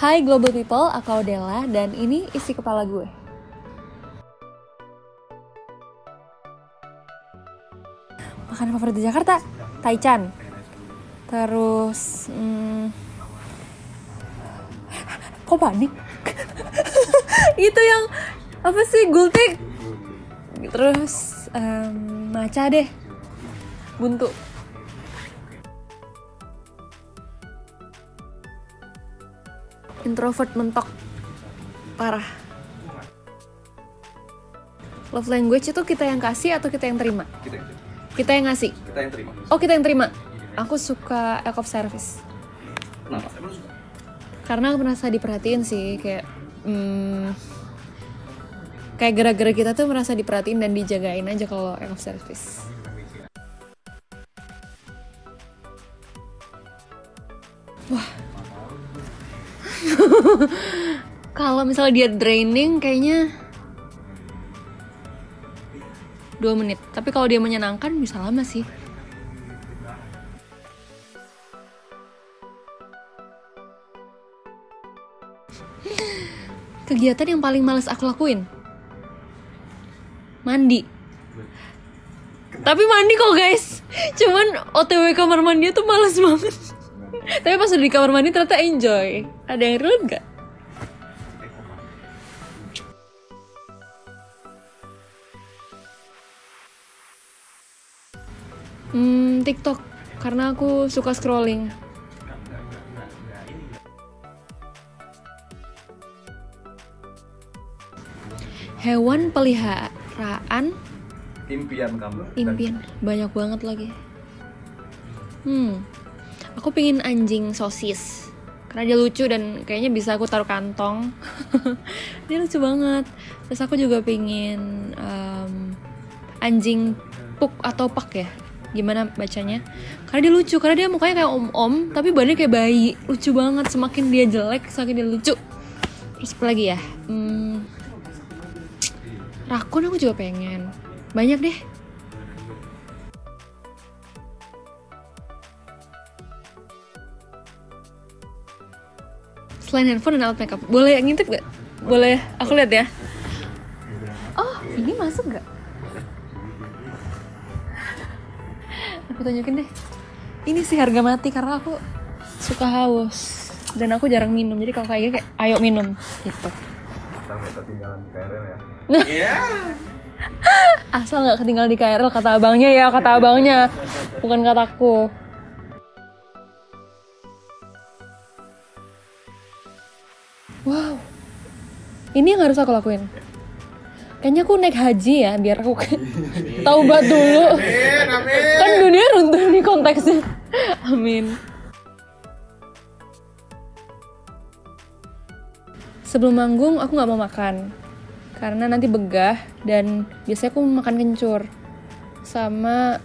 Hai Global People, aku Audella dan ini isi kepala gue. Makanan favorit di Jakarta, taichan. Terus, kok panik? Itu yang apa sih, gultik. Terus matcha deh, buntu. Introvert mentok parah. Love language itu kita yang kasih atau kita yang terima? Kita yang ngasih. Kita yang terima. Oh, kita yang terima. Aku suka act of service. Kenapa? Emang suka? Karena aku merasa diperhatiin sih, kayak kayak gerak-gerak kita tuh merasa diperhatiin dan dijagain aja kalau act of service. Wah. Kalau misalnya dia draining kayaknya 2 menit. Tapi kalau dia menyenangkan bisa lama sih. Kegiatan yang paling males aku lakuin, mandi. Tapi mandi kok guys, cuman OTW kamar mandi tuh males banget. Tapi pas udah di kamar mandi ternyata enjoy. Ada yang relate gak? TikTok, karena aku suka scrolling. Hewan peliharaan Impian kamu. impian banyak banget lagi. Aku pingin anjing sosis karena dia lucu dan kayaknya bisa aku taruh kantong. Dia lucu banget. Terus aku juga pingin anjing puk atau pak ya, gimana bacanya, karena dia lucu, karena dia mukanya kayak om-om tapi badannya kayak bayi, lucu banget. Semakin dia jelek semakin dia lucu. Terus apa lagi ya, rakun aku juga pengen. Banyak deh. Selain handphone dan alat makeup, boleh ngintip gak? Boleh, aku lihat ya. Oh, ini masuk gak? Aku tunjukin deh. Ini sih harga mati karena aku suka haus dan aku jarang minum. Jadi kalau kayak gini kayak ayo minum gitu. Sampai ketinggalan di KRL ya. Iya. Asal nggak ketinggalan di KRL, kata abangnya ya, kata abangnya, bukan kataku. Wow, ini yang harus aku lakuin. Kayaknya aku naik haji ya, biar aku taubat dulu. Kan dunia runtuh nih konteksnya. Amin. Sebelum manggung aku nggak mau makan karena nanti begah dan biasanya aku makan kencur. Sama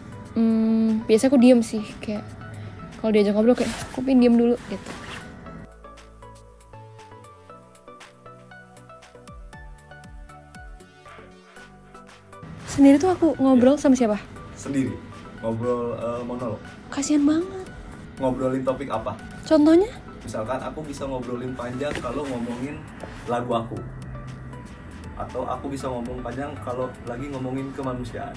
biasanya aku diem sih, kayak kalau diajak ngobrol kayak aku pengen diem dulu gitu. Sendiri tuh aku ngobrol sama siapa? Sendiri. Ngobrol monolog. Kasian banget. Ngobrolin topik apa? Contohnya? Misalkan aku bisa ngobrolin panjang kalau ngomongin lagu aku. Atau aku bisa ngomong panjang kalau lagi ngomongin kemanusiaan.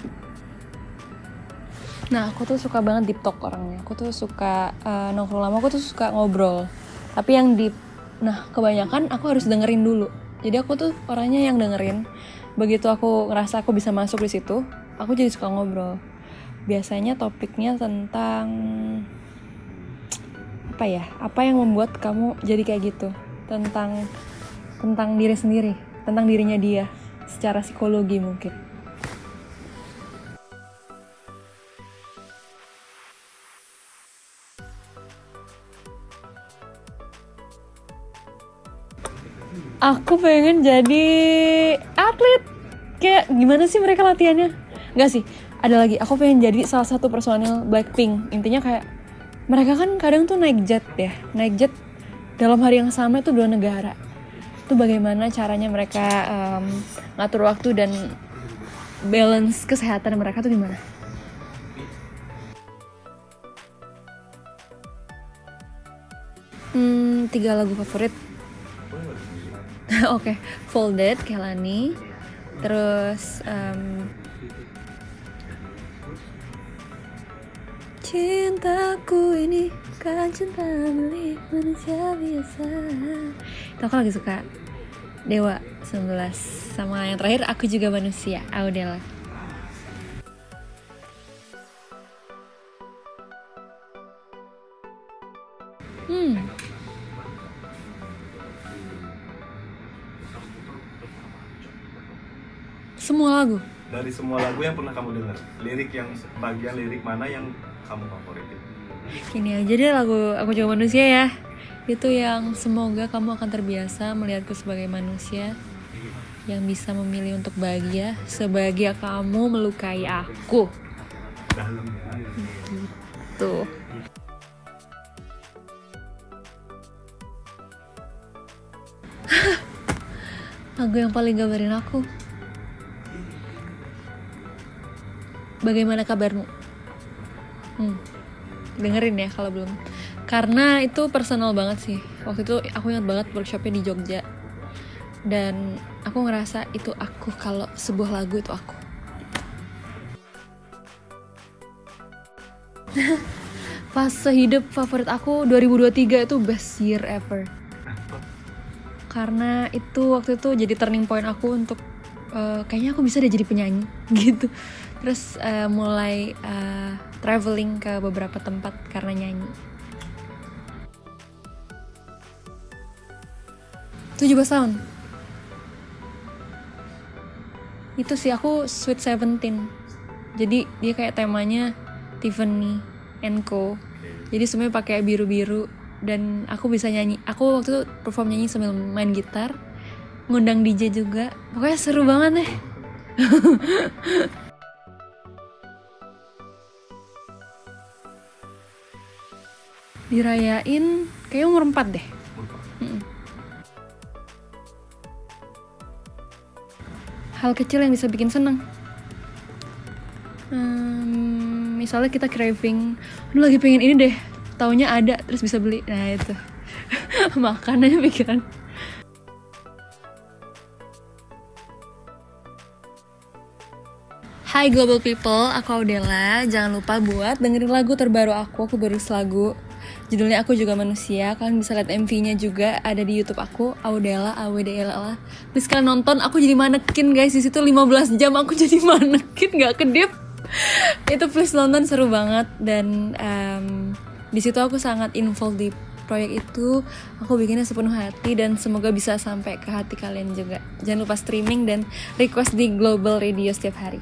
Nah, aku tuh suka banget deep talk orangnya. Aku tuh suka nongkrong lama, aku tuh suka ngobrol. Tapi yang deep, nah kebanyakan aku harus dengerin dulu. Jadi aku tuh orangnya yang dengerin. Begitu aku ngerasa aku bisa masuk di situ, aku jadi suka ngobrol. Biasanya topiknya tentang apa ya? Apa yang membuat kamu jadi kayak gitu? Tentang diri sendiri, tentang dirinya dia, secara psikologi mungkin. Aku pengen jadi atlet. Kayak gimana sih mereka latihannya? Enggak sih, ada lagi. Aku pengen jadi salah satu personil Blackpink. Intinya kayak mereka kan kadang tuh naik jet ya. Naik jet dalam hari yang sama itu 2 negara. Itu bagaimana caranya mereka ngatur waktu dan balance kesehatan mereka tuh gimana? 3 lagu favorit. Oke, Folded Kelani. Terus cintaku ini kan cinta milik manusia biasa. Itu aku lagi suka. Dewa 19. Sama yang terakhir Aku Juga Manusia, Audela. Semua lagu. Dari semua lagu yang pernah kamu dengar, lirik yang bagian lirik mana yang kamu favoritin? Ini aja deh lagu Aku Juga Manusia ya. Itu yang semoga kamu akan terbiasa melihatku sebagai manusia yang bisa memilih untuk bahagia sebahagia kamu melukai aku. Dalam ya. Tuh. Lagu yang paling gambarin aku. Bagaimana kabarmu? Dengerin ya kalau belum. Karena itu personal banget sih. Waktu itu aku ingat banget workshopnya di Jogja. Dan aku ngerasa itu aku, kalau sebuah lagu itu aku. Fase hidup favorit aku 2023 itu best year ever. Karena itu waktu itu jadi turning point aku untuk kayaknya aku bisa deh jadi penyanyi gitu. Terus mulai traveling ke beberapa tempat karena nyanyi. 17 tahun. Itu sih aku Sweet 17. Jadi dia kayak temanya Tiffany & Co. Jadi semuanya pakai biru-biru dan aku bisa nyanyi. Aku waktu itu perform nyanyi sambil main gitar, ngundang DJ juga. Pokoknya seru banget deh. Dirayain kayak umur 4 deh. Hal kecil yang bisa bikin seneng. Misalnya kita craving, lu lagi pengen ini deh, taunya ada terus bisa beli. Nah itu makan aja pikiran. Hai global people, aku Audela. Jangan lupa buat dengerin lagu terbaru aku baru lagu. Judulnya Aku Juga Manusia. Kalian bisa lihat MV-nya juga ada di YouTube aku, Audela, AWDLA. Please kalian nonton, aku jadi manekin guys. Di situ 15 jam aku jadi manekin, gak kedip. Itu please nonton, seru banget. Dan di situ aku sangat involved di proyek itu. Aku bikinnya sepenuh hati dan semoga bisa sampai ke hati kalian juga. Jangan lupa streaming dan request di Global Radio setiap hari.